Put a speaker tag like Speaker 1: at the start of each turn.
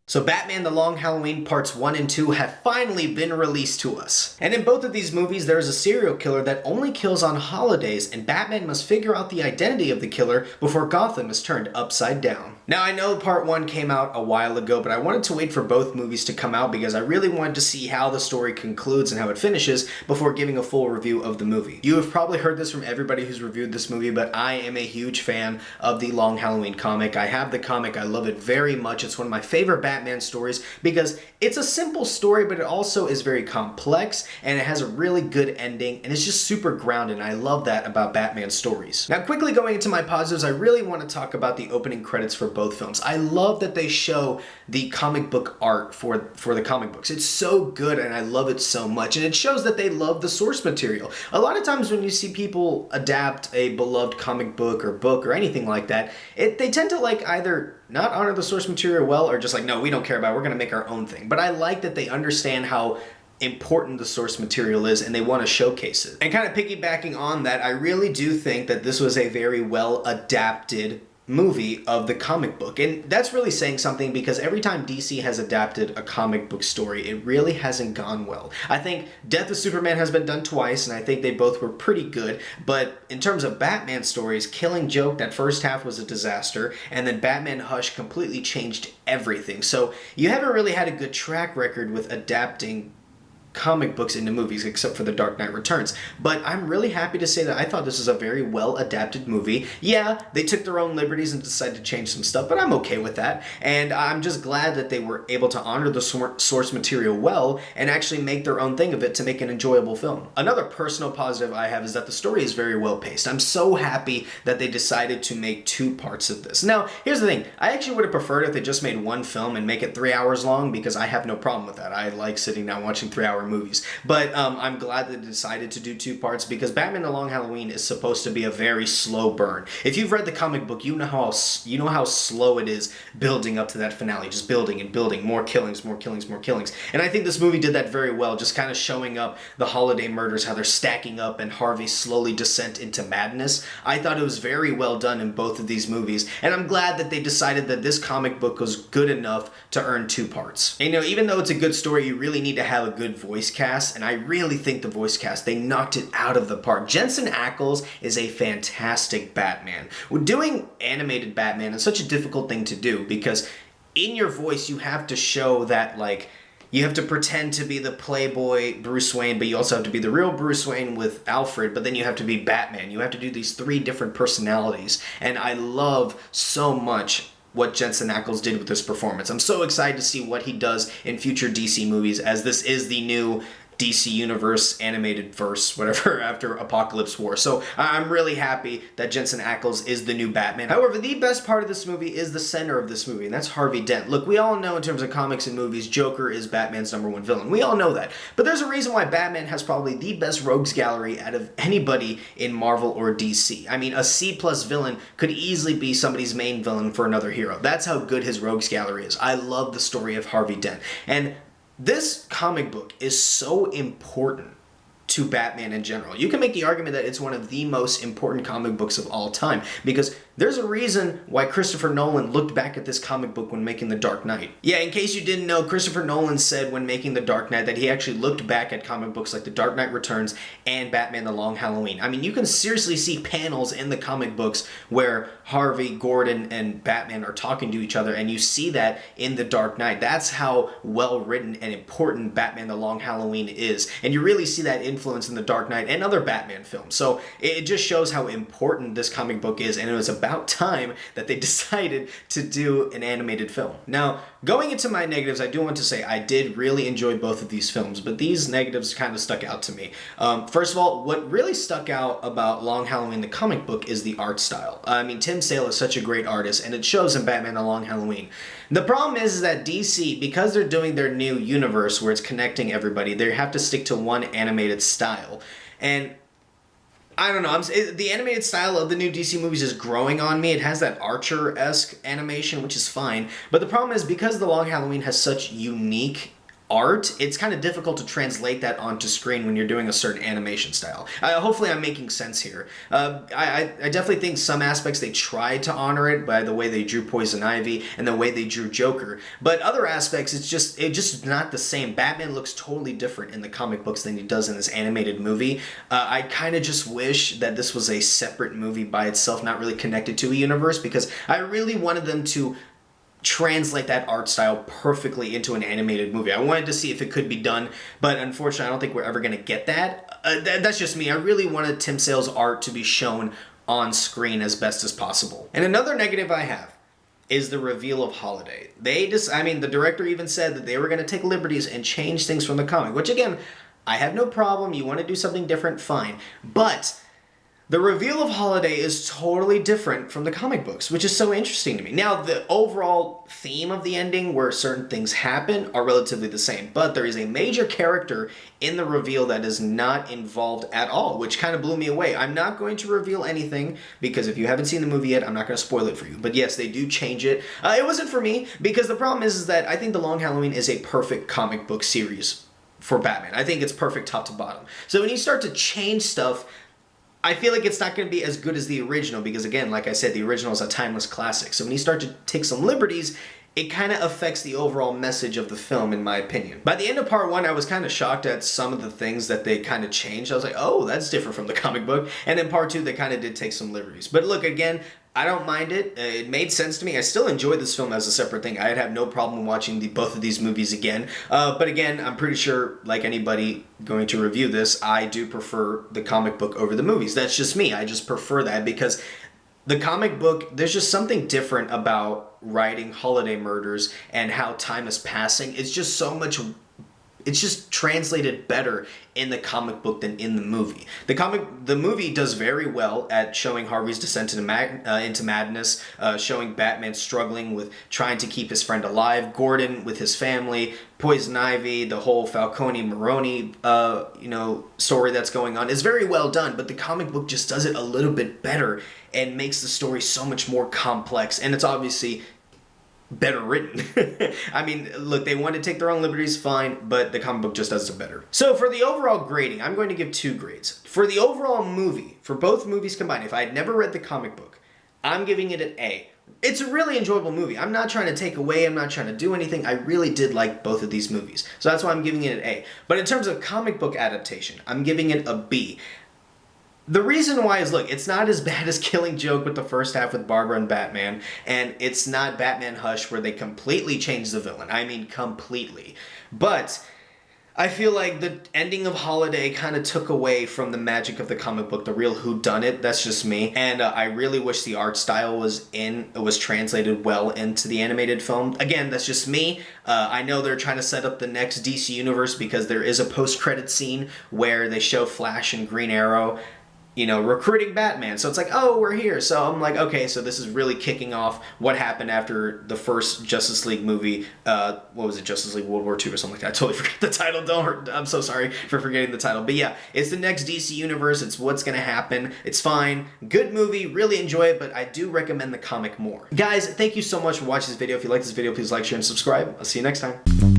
Speaker 1: So Batman The Long Halloween Parts 1 and 2 have finally been released to us. And in both of these movies, there is a serial killer that only kills on holidays, and Batman must figure out the identity of the killer before Gotham is turned upside down. Now, I know Part 1 came out a while ago, but I wanted to wait for both movies to come out because I really wanted to see how the story concludes and how it finishes before giving a full review of the movie. You have probably heard this from everybody who's reviewed this movie, but I am a huge fan of the Long Halloween comic. I have the comic, I love it very much. It's one of my favorite Batman stories because it's a simple story, but it also is very complex and it has a really good ending and it's just super grounded, and I love that about Batman stories. Now, quickly going into my positives, I really want to talk about the opening credits for both films. I love that they show the comic book art for the comic books. It's so good and I love it so much, and it shows that they love the source material. A lot of times when you see people adapt a beloved comic book or anything like that, they tend to like either not honor the source material well or just like, no, we don't care about it, we're gonna make our own thing. But I like that they understand how important the source material is and they want to showcase it. And kind of piggybacking on that, I really do think that this was a very well adapted movie of the comic book. And that's really saying something because every time DC has adapted a comic book story, it really hasn't gone well. I think Death of Superman has been done twice, and I think they both were pretty good, but in terms of Batman stories, Killing Joke, that first half was a disaster, and then Batman Hush completely changed everything. So you haven't really had a good track record with adapting comic books into movies, except for The Dark Knight Returns. But I'm really happy to say that I thought this was a very well adapted movie. Yeah, they took their own liberties and decided to change some stuff, but I'm okay with that. And I'm just glad that they were able to honor the source material well and actually make their own thing of it to make an enjoyable film. Another personal positive I have is that the story is very well paced. I'm so happy that they decided to make 2 parts of this. Now, here's the thing. I actually would have preferred if they just made one film and make it 3 hours long, because I have no problem with that. I like sitting down watching 3-hour movies. But I'm glad that they decided to do 2 parts because Batman The Long Halloween is supposed to be a very slow burn. If you've read the comic book, you know how slow it is building up to that finale, just building and building, more killings, more killings, more killings. And I think this movie did that very well, just kind of showing up the holiday murders, how they're stacking up, and Harvey's slowly descent into madness. I thought it was very well done in both of these movies, and I'm glad that they decided that this comic book was good enough to earn 2 parts. And, even though it's a good story, you really need to have a good voice cast. And I really think the voice cast, they knocked it out of the park. Jensen Ackles is a fantastic Batman. Doing animated Batman is such a difficult thing to do because in your voice you have to show that, like, you have to pretend to be the playboy Bruce Wayne, but you also have to be the real Bruce Wayne with Alfred, but then you have to be Batman. You have to do these 3 different personalities, and I love so much what Jensen Ackles did with this performance. I'm so excited to see what he does in future DC movies, as this is the new DC Universe animated verse, whatever, after Apocalypse War. So I'm really happy that Jensen Ackles is the new Batman. However, the best part of this movie is the center of this movie, and that's Harvey Dent. Look, we all know in terms of comics and movies, Joker is Batman's #1 villain. We all know that. But there's a reason why Batman has probably the best rogues gallery out of anybody in Marvel or DC. I mean, a C+ villain could easily be somebody's main villain for another hero. That's how good his rogues gallery is. I love the story of Harvey Dent. And this comic book is so important to Batman in general. You can make the argument that it's one of the most important comic books of all time because there's a reason why Christopher Nolan looked back at this comic book when making The Dark Knight. Yeah, in case you didn't know, Christopher Nolan said when making The Dark Knight that he actually looked back at comic books like The Dark Knight Returns and Batman The Long Halloween. I mean, you can seriously see panels in the comic books where Harvey, Gordon, and Batman are talking to each other, and you see that in The Dark Knight. That's how well written and important Batman The Long Halloween is. And you really see that influence in The Dark Knight and other Batman films. So it just shows how important this comic book is, and it was about time that they decided to do an animated film. Now, going into my negatives, I do want to say I did really enjoy both of these films, but these negatives kind of stuck out to me. First of all, what really stuck out about Long Halloween, the comic book, is the art style. I mean, Tim Sale is such a great artist, and it shows in Batman The Long Halloween. The problem is that DC, because they're doing their new universe where it's connecting everybody, they have to stick to one animated style. And I don't know, the animated style of the new DC movies is growing on me. It has that Archer-esque animation, which is fine. But the problem is because The Long Halloween has such unique art, it's kind of difficult to translate that onto screen when you're doing a certain animation style. Hopefully I'm making sense here. I definitely think some aspects they tried to honor it by the way they drew Poison Ivy and the way they drew Joker, but other aspects it's just not the same. Batman looks totally different in the comic books than he does in this animated movie. I kind of just wish that this was a separate movie by itself, not really connected to a universe, because I really wanted them to translate that art style perfectly into an animated movie. I wanted to see if it could be done, but unfortunately I don't think we're ever going to get that. That's just me. I really wanted Tim Sale's art to be shown on screen as best as possible. And another negative I have is the reveal of Holiday. The director even said that they were going to take liberties and change things from the comic, which again, I have no problem. You want to do something different, fine. But the reveal of Holiday is totally different from the comic books, which is so interesting to me. Now, the overall theme of the ending, where certain things happen, are relatively the same, but there is a major character in the reveal that is not involved at all, which kind of blew me away. I'm not going to reveal anything, because if you haven't seen the movie yet, I'm not going to spoil it for you. But yes, they do change it. It wasn't for me, because the problem is that I think The Long Halloween is a perfect comic book series for Batman. I think it's perfect top to bottom. So when you start to change stuff, I feel like it's not going to be as good as the original, because again, like I said, the original is a timeless classic. So when you start to take some liberties, it kind of affects the overall message of the film, in my opinion. By the end of part 1, I was kind of shocked at some of the things that they kind of changed. I was like, oh, that's different from the comic book. And in part 2, they kind of did take some liberties. But look, again, I don't mind it. It made sense to me. I still enjoyed this film as a separate thing. I'd have no problem watching both of these movies again. But again, I'm pretty sure, like anybody going to review this, I do prefer the comic book over the movies. That's just me. I just prefer that, because the comic book, there's just something different about writing holiday murders and how time is passing. It's just so much... It's just translated better in the comic book than in the movie. The movie does very well at showing Harvey's descent into madness, showing Batman struggling with trying to keep his friend alive, Gordon with his family, Poison Ivy, the whole Falcone Maroni, story that's going on is very well done. But the comic book just does it a little bit better and makes the story so much more complex. And it's obviously better written. I mean, look, they want to take their own liberties, fine, but the comic book just does it better. So for the overall grading, I'm going to give 2 grades. For the overall movie, for both movies combined, if I had never read the comic book, I'm giving it an A. It's a really enjoyable movie. I'm not trying to take away, I'm not trying to do anything. I really did like both of these movies. So that's why I'm giving it an A. But in terms of comic book adaptation, I'm giving it a B. The reason why is, look, it's not as bad as Killing Joke with the first half with Barbara and Batman, and it's not Batman Hush where they completely changed the villain. I mean, completely. But I feel like the ending of Holiday kind of took away from the magic of the comic book, the real whodunit. That's just me. And I really wish the art style was translated well into the animated film. Again, that's just me. I know they're trying to set up the next DC universe, because there is a post-credit scene where they show Flash and Green Arrow, recruiting Batman. So it's like, oh, we're here. So I'm like, okay, so this is really kicking off what happened after the first Justice League movie. What was it? Justice League World War II or something like that. I totally forgot the title. I'm so sorry for forgetting the title. But yeah, it's the next DC universe. It's what's going to happen. It's fine. Good movie. Really enjoy it, but I do recommend the comic more. Guys, thank you so much for watching this video. If you like this video, please like, share, and subscribe. I'll see you next time.